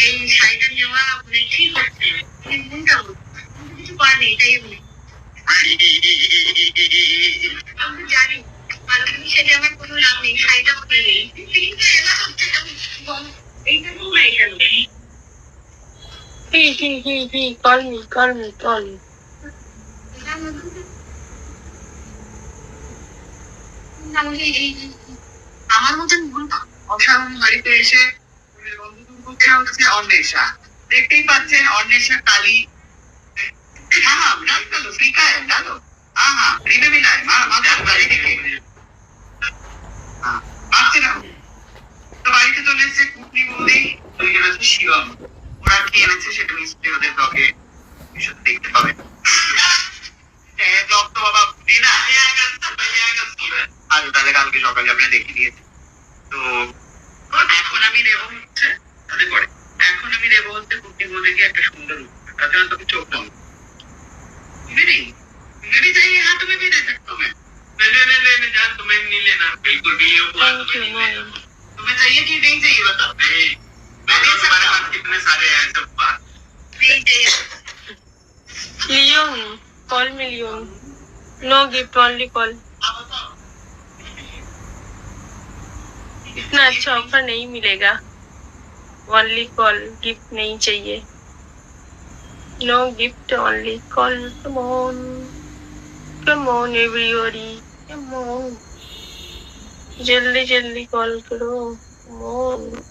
এই শাড়িটা নেওয়া মানে ঠিক হচ্ছে মনটা কিছু করার নেই এটাই আমি জানি ভালো সেটা আমার কোনো লাভ নেই শাড়িটা নেই এইটা তোমরা এখানে call me. আমার মতন ভুল অসাধারণ বাড়িতে এসে হচ্ছে অন্বেষা দেখতেই পাচ্ছেন অন্বেষা কালী হ্যাঁ ডালো ফ্লিকায় ডালো হ্যাঁ রিমে মিলায় মাথার বাড়ি থেকে পাচ্ছে না তো বাড়িতে চলে এসেছে কুটনি বৌদি তৈরি হয়েছে শিবম ওরা কি এনেছে সেটা নিশ্চয়ই ওদের ব্লগে দেখতে পাবেন ব্লগ তো বাবা না আজ তাহলে কালকে সকালে আপনারা দেখে দিয়েছে তো এখন আমি দেবো হচ্ছে এখন আমি দেবো হচ্ছে কুটনি বৌদিকে একটা সুন্দর তার জন্য তুমি চোখ বন্ধ मेरी चाहिए हाँ तुम्हें भी दे सकता हूँ मैं ले जान तुम्हें नहीं लेना बिल्कुल भी ये हुआ तुम्हें चाहिए कि नहीं चाहिए बताओ मैंने तुम्हारे पास कितने सारे हैं सब बात नहीं चाहिए Leon, call me Leon. No gift, only call. इतना अच्छा ऑफर नहीं मिलेगा. Only call, gift नहीं चाहिए. No gift, only call. Come on everybody. Come on. जल्दी कॉल करो. Come on.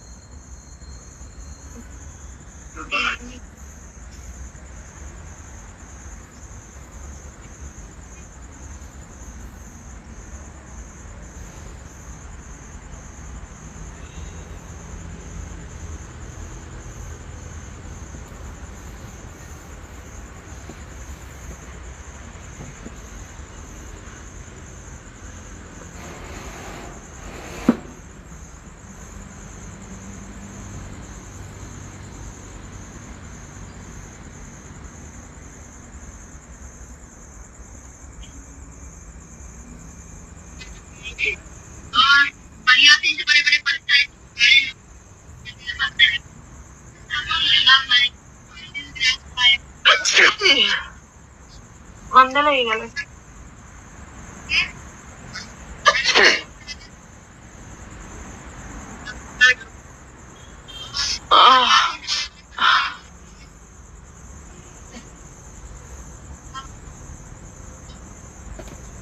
और बढ़िया से बड़े बड़े पंचायत গন্ধ লেগে গেল.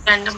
Random